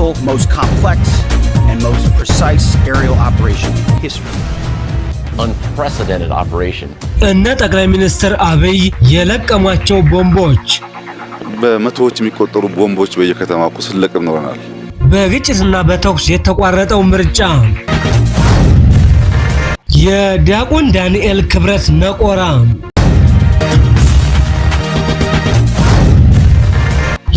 single most complex and most precise aerial operation in history. Unprecedented operation. እነ ጠቅላይ ሚኒስትር አብይ የለቀሟቸው ቦምቦች በመቶዎች የሚቆጠሩ ቦምቦች በየከተማው ሲለቀም ኖረናል። በግጭትና በተኩስ የተቋረጠው ምርጫ የዲያቆን ዳንኤል ክብረት ነቆራ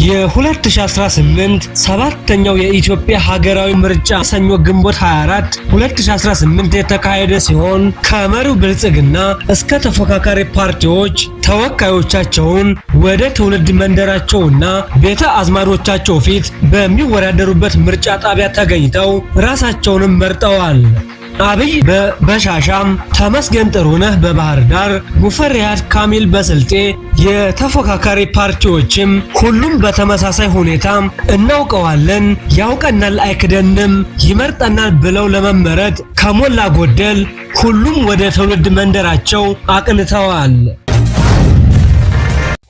የ2018 ሰባተኛው የኢትዮጵያ ሀገራዊ ምርጫ ሰኞ ግንቦት 24 2018 የተካሄደ ሲሆን ከመሪው ብልጽግና እስከ ተፎካካሪ ፓርቲዎች ተወካዮቻቸውን ወደ ትውልድ መንደራቸውና ቤተ አዝማዶቻቸው ፊት በሚወዳደሩበት ምርጫ ጣቢያ ተገኝተው ራሳቸውን መርጠዋል። አብይ በሻሻም ተመስገን ጥሩነህ በባህር ዳር ሙፈሪያት ካሚል በስልጤ የተፎካካሪ ፓርቲዎችም ሁሉም በተመሳሳይ ሁኔታ እናውቀዋለን ያውቀናል አይክደንም ይመርጠናል ብለው ለመመረጥ ከሞላ ጎደል ሁሉም ወደ ትውልድ መንደራቸው አቅንተዋል።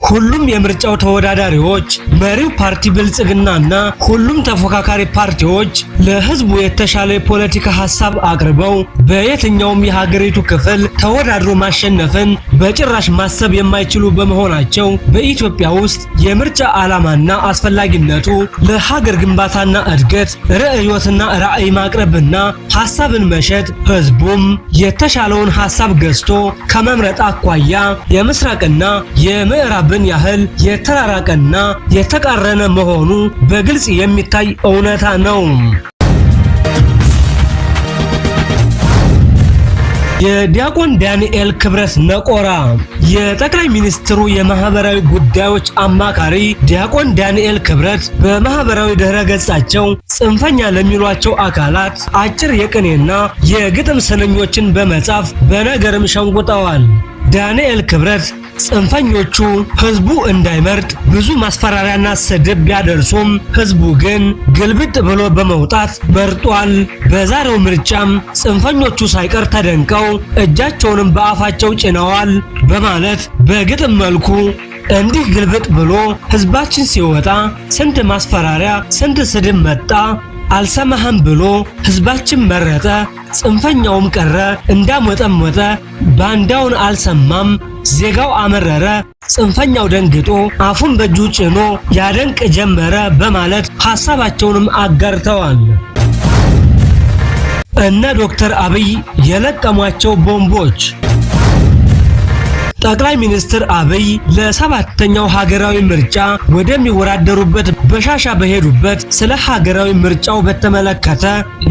ሁሉም የምርጫው ተወዳዳሪዎች መሪው ፓርቲ ብልጽግናና ሁሉም ተፎካካሪ ፓርቲዎች ለህዝቡ የተሻለ የፖለቲካ ሐሳብ አቅርበው በየትኛውም የሀገሪቱ ክፍል ተወዳድሮ ማሸነፍን በጭራሽ ማሰብ የማይችሉ በመሆናቸው በኢትዮጵያ ውስጥ የምርጫ ዓላማና አስፈላጊነቱ ለሀገር ግንባታና እድገት ርዕዮትና ራዕይ ማቅረብና ሐሳብን መሸጥ ህዝቡም የተሻለውን ሐሳብ ገዝቶ ከመምረጥ አኳያ የምስራቅና የምዕራብ ያህል የተራራቀና የተቃረነ መሆኑ በግልጽ የሚታይ እውነታ ነው። የዲያቆን ዳንኤል ክብረት ነቆራ የጠቅላይ ሚኒስትሩ የማህበራዊ ጉዳዮች አማካሪ ዲያቆን ዳንኤል ክብረት በማህበራዊ ድረገጻቸው ጽንፈኛ ለሚሏቸው አካላት አጭር የቅኔና የግጥም ስንኞችን በመጻፍ በነገርም ሸንቁጠዋል። ዳንኤል ክብረት ጽንፈኞቹ ህዝቡ እንዳይመርጥ ብዙ ማስፈራሪያና ስድብ ቢያደርሱም ህዝቡ ግን ግልብጥ ብሎ በመውጣት መርጧል። በዛሬው ምርጫም ጽንፈኞቹ ሳይቀር ተደንቀው እጃቸውንም በአፋቸው ጭነዋል በማለት በግጥም መልኩ እንዲህ ግልብጥ ብሎ ህዝባችን ሲወጣ ስንት ማስፈራሪያ ስንት ስድብ መጣ አልሰማህም ብሎ ህዝባችን መረጠ ጽንፈኛውም ቀረ እንዳሞጠሞጠ ባንዳውን አልሰማም ዜጋው አመረረ ጽንፈኛው ደንግጦ አፉን በእጁ ጭኖ ያደንቅ ጀመረ በማለት ሐሳባቸውንም አጋርተዋል። እነ ዶክተር አብይ የለቀሟቸው ቦምቦች ጠቅላይ ሚኒስትር አብይ ለሰባተኛው ሀገራዊ ምርጫ ወደሚወዳደሩበት በሻሻ በሄዱበት ስለ ሀገራዊ ምርጫው በተመለከተ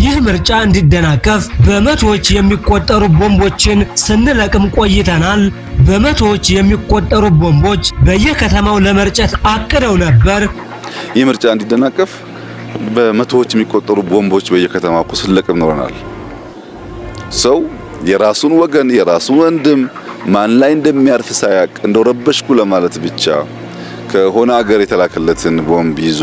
ይህ ምርጫ እንዲደናቀፍ በመቶዎች የሚቆጠሩ ቦምቦችን ስንለቅም ቆይተናል። በመቶዎች የሚቆጠሩ ቦምቦች በየከተማው ለመርጨት አቅደው ነበር። ይህ ምርጫ እንዲደናቀፍ በመቶዎች የሚቆጠሩ ቦምቦች በየከተማው ሲለቀም ኖረናል። ሰው የራሱን ወገን የራሱን ወንድም ማን ላይ እንደሚያርፍ ሳያቅ እንደረበሽኩ ለማለት ብቻ ከሆነ ሀገር የተላከለትን ቦምብ ይዞ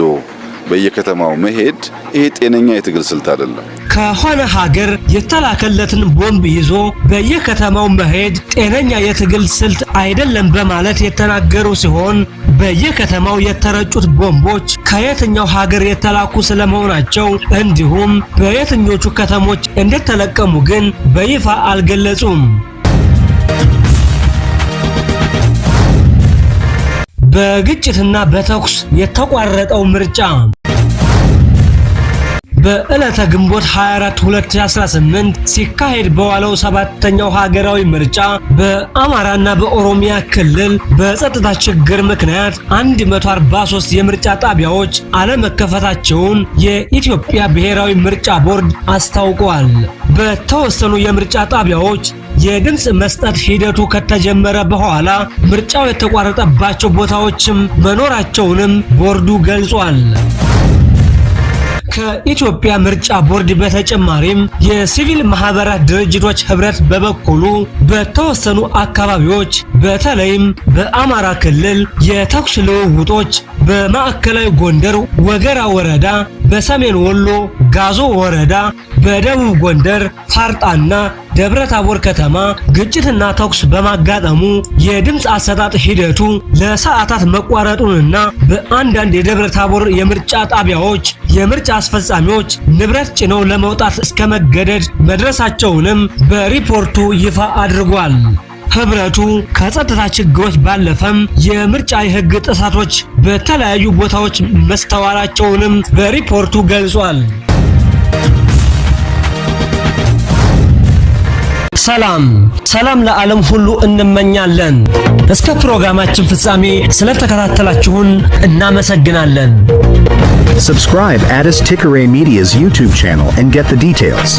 በየከተማው መሄድ ይሄ ጤነኛ የትግል ስልት አይደለም። ከሆነ ሀገር የተላከለትን ቦምብ ይዞ በየከተማው መሄድ ጤነኛ የትግል ስልት አይደለም በማለት የተናገሩ ሲሆን በየከተማው የተረጩት ቦምቦች ከየትኛው ሀገር የተላኩ ስለመሆናቸው እንዲሁም በየትኞቹ ከተሞች እንደተለቀሙ ግን በይፋ አልገለጹም። በግጭትና በተኩስ የተቋረጠው ምርጫ በዕለተ ግንቦት 24 2018 ሲካሄድ በዋለው ሰባተኛው ሀገራዊ ምርጫ በአማራና በኦሮሚያ ክልል በጸጥታ ችግር ምክንያት 143 የምርጫ ጣቢያዎች አለመከፈታቸውን የኢትዮጵያ ብሔራዊ ምርጫ ቦርድ አስታውቋል። በተወሰኑ የምርጫ ጣቢያዎች የድምጽ መስጠት ሂደቱ ከተጀመረ በኋላ ምርጫው የተቋረጠባቸው ቦታዎችም መኖራቸውንም ቦርዱ ገልጿል። ከኢትዮጵያ ምርጫ ቦርድ በተጨማሪም የሲቪል ማህበራት ድርጅቶች ህብረት በበኩሉ በተወሰኑ አካባቢዎች በተለይም በአማራ ክልል የተኩስ ልውውጦች በማዕከላዊ ጎንደር ወገራ ወረዳ በሰሜን ወሎ ጋዞ ወረዳ፣ በደቡብ ጎንደር ፋርጣና ደብረ ታቦር ከተማ ግጭትና ተኩስ በማጋጠሙ የድምጽ አሰጣጥ ሂደቱ ለሰዓታት መቋረጡንና በአንዳንድ የደብረ ታቦር የምርጫ ጣቢያዎች የምርጫ አስፈጻሚዎች ንብረት ጭነው ለመውጣት እስከ መገደድ መድረሳቸውንም በሪፖርቱ ይፋ አድርጓል። ህብረቱ ከጸጥታ ችግሮች ባለፈም የምርጫ የህግ ጥሰቶች በተለያዩ ቦታዎች መስተዋላቸውንም በሪፖርቱ ገልጿል። ሰላም ለዓለም ሁሉ እንመኛለን። እስከ ፕሮግራማችን ፍጻሜ ስለተከታተላችሁን እናመሰግናለን። Subscribe Addis Tikere Media's YouTube channel and get the details.